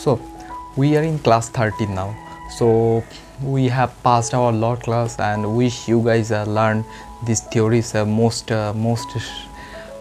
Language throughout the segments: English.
So we are in class 13 now, so we have passed our law class and wish you guys learn these theories most.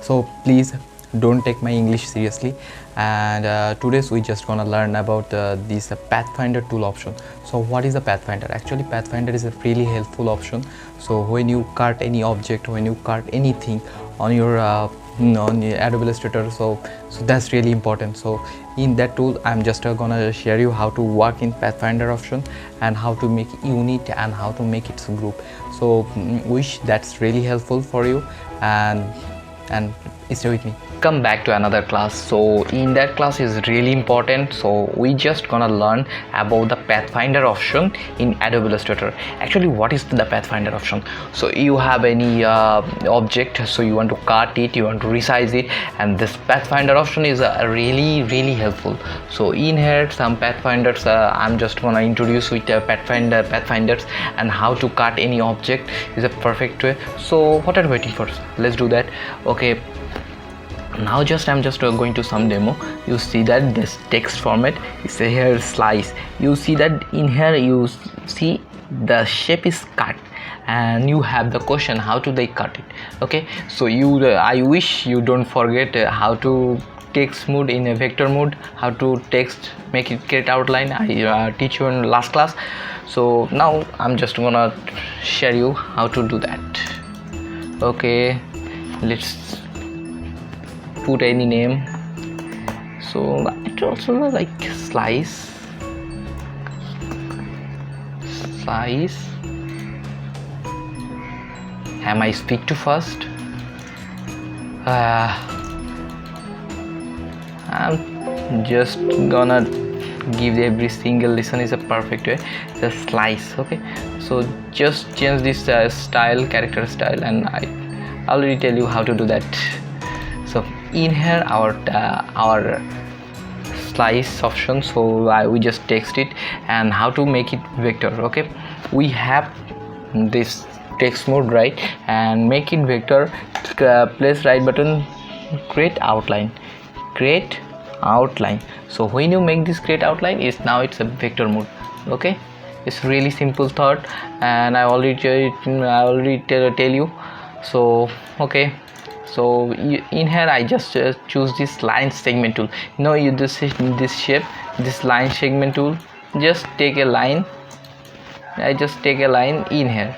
So please don't take my English seriously, and today's we just gonna learn about this pathfinder tool option. So what is a pathfinder? Actually pathfinder is a really helpful option. So when you cut any object, when you cut anything on your on the Adobe Illustrator, so that's really important. So in that tool I'm just gonna share you how to work in pathfinder option and how to make unit and how to make it group. So wish that's really helpful for you, and stay with me. Come back to another class. So in that class is really important, so we just gonna learn about the pathfinder option in Adobe Illustrator. Actually what is the pathfinder option? So you have any object, so you want to cut it, you want to resize it, and this pathfinder option is really helpful. So in here some pathfinders I'm just gonna introduce with pathfinders and how to cut any object is a perfect way. So what are you waiting for? Let's do that. Okay, now I'm just going to some demo. You see that this text format is here slice. You see that in here you see the shape is cut and you have the question how do they cut it. Okay, so you I wish you don't forget how to text mode in a vector mode, how to text make it create outline. I teach you in last class. So now I'm just gonna share you how to do that. Okay, let's put any name. So it also like slice. Am I speak too fast? I'm just gonna give every single listen is a perfect way. The slice. Okay, so just change this style, character style, and I already tell you how to do that. So in here our slice option, so we just text it and how to make it vector. Okay, we have this text mode, right, and make it vector. Place right button, create outline. So when you make this create outline, it's a vector mode. Okay, it's really simple thought, and I already tell you. So okay, so in here I just choose this line segment tool. Now you this shape, this line segment tool, just take a line. I just take a line in here.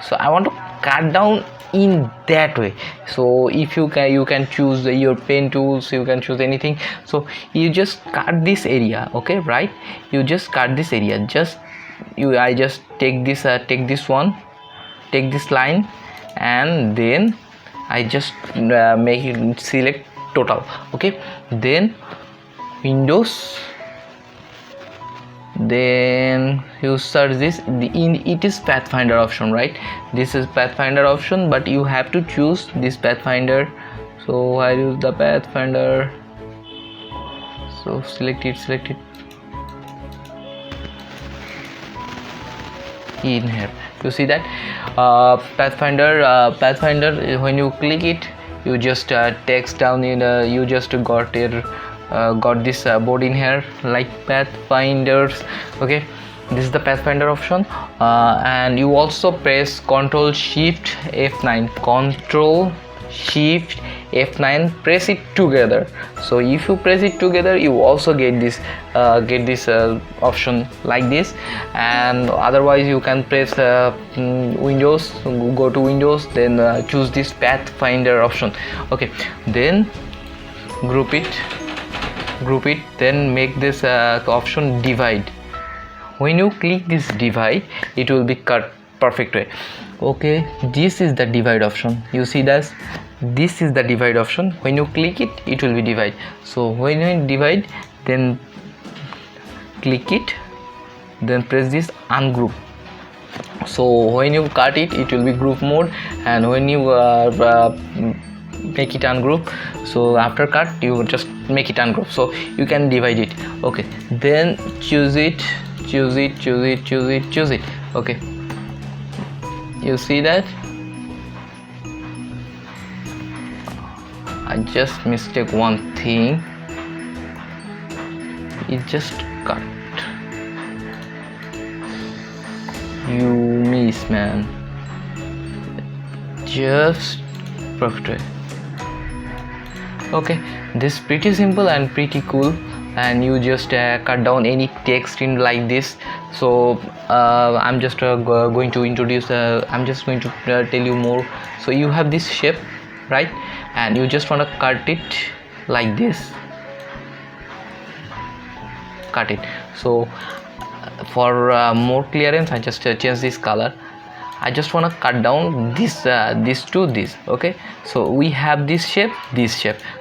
So I want to cut down in that way. So if you can choose your pen tools, you can choose anything. So you just cut this area. Okay, right, you just cut this area. I just take this one, take this line, and then I just make it select total. Okay, then Windows, then you search this. It is pathfinder option, right? This is pathfinder option, but you have to choose this pathfinder. So I use the pathfinder. So select it in here. You see that pathfinder when you click it, you just text down in you just got this board in here like pathfinders. Okay, this is the pathfinder option, and you also press Ctrl Shift F9, press it together. So if you press it together, you also get this option like this. And otherwise you can press Windows, go to Windows, then choose this pathfinder option. Okay, then group it, then make this option divide. When you click this divide, it will be cut perfect way. Okay, this is the divide option. You see that this is the divide option. When you click it, it will be divide. So when you divide, then click it, then press this ungroup. So when you cut it, it will be group mode, and when you make it ungroup, so after cut you just make it ungroup, so you can divide it. Okay, then choose it. Okay, you see that I just mistake one thing. It just cut. You miss, man. Just perfect. Okay, this is pretty simple and pretty cool, and you just cut down any text in like this. So I'm just going to introduce, I'm just going to tell you more. So you have this shape, right, and you just want to cut it like this, cut it. So for more clearance, I just change this color. I just want to cut down this to this. Okay, so we have this shape.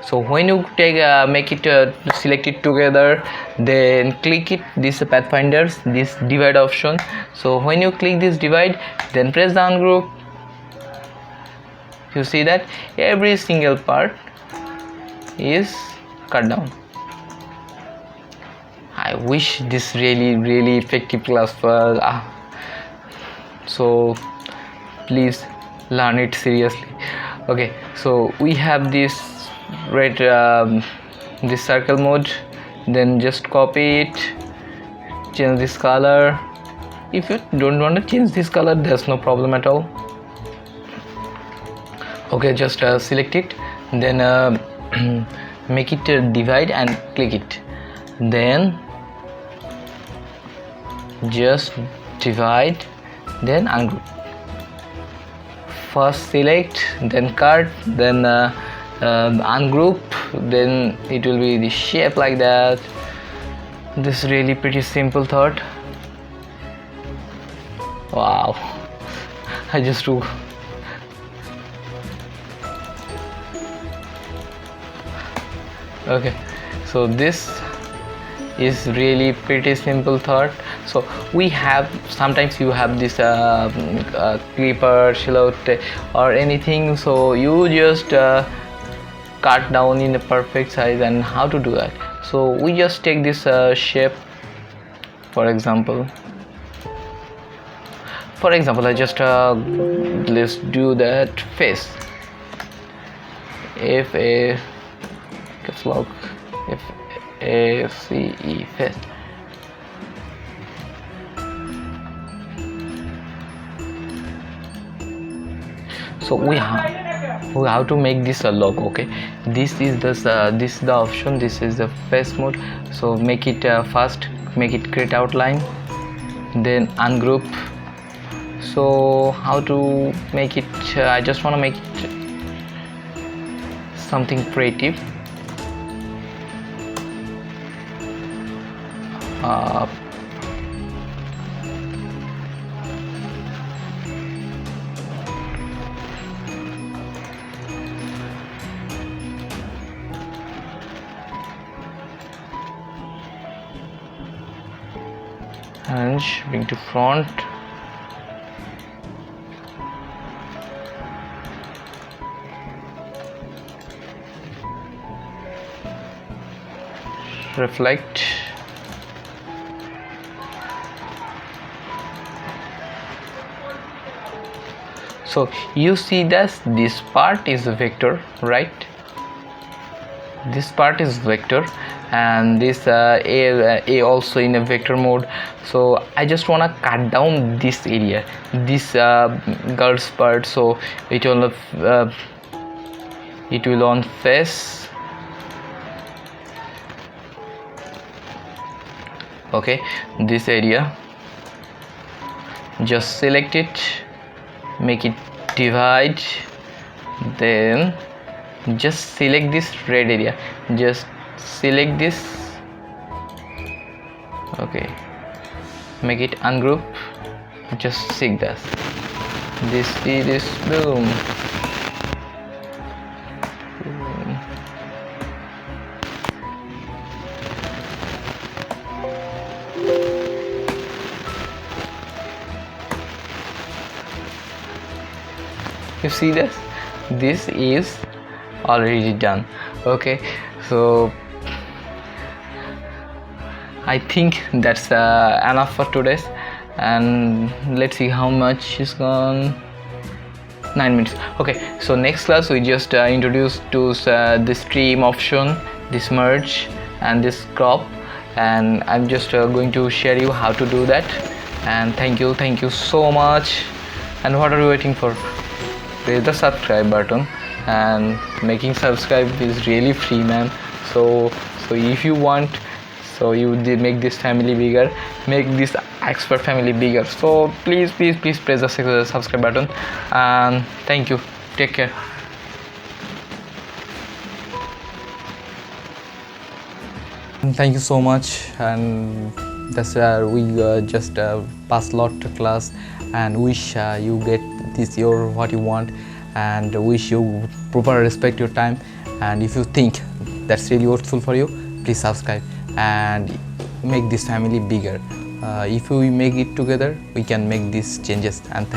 So when you take make it select it together, then click it, this pathfinders, this divide option. So when you click this divide, then press the ungroup. You see that every single part is cut down. I wish this really effective class for so please learn it seriously. Okay, so we have this red this circle mode, then just copy it, change this color. If you don't want to change this color, there's no problem at all. Okay, just select it, then make it divide and click it, then just divide, then ungroup. First select, then cut, then ungroup, then it will be the shape like that. This is really pretty simple thought. Wow, I just took. Okay, so this is really pretty simple thought. So we have, sometimes you have this clipper, silhouette or anything, so you just cut down in the perfect size. And how to do that? So we just take this shape, for example I just let's do that face, F-A caps lock F-A-C-E, face. So we have to make this a logo. Okay, this is the option, this is the face mode. So make it first, make it create outline, then ungroup. So how to make it, I just want to make it something creative. And bring to front. Reflect. So you see that this part is a vector, right? This part is vector, and this A also in a vector mode. So I just want to cut down this area, this girl's part. So it will on face. Okay, this area, just select it, make it divide, then just select this red area, just select this. Okay, make it ungroup, just see this, boom. You see this is already done. Okay, so I think that's enough for today's, and let's see how much is gone. 9 minutes. Okay, so next class we just introduce to this stream option, this merge and this crop, and I'm just going to share you how to do that. And thank you so much. And what are you waiting for? Press the subscribe button, and making subscribe is really free, man. So if you want, so you make this family bigger, make this expert family bigger. So please press the subscribe button, and thank you. Take care. Thank you so much. And that's where we just pass lot to class, and wish you get this your what you want, and wish you proper respect your time. And if you think that's really useful for you, please subscribe and make this family bigger. If we make it together, we can make these changes. And thank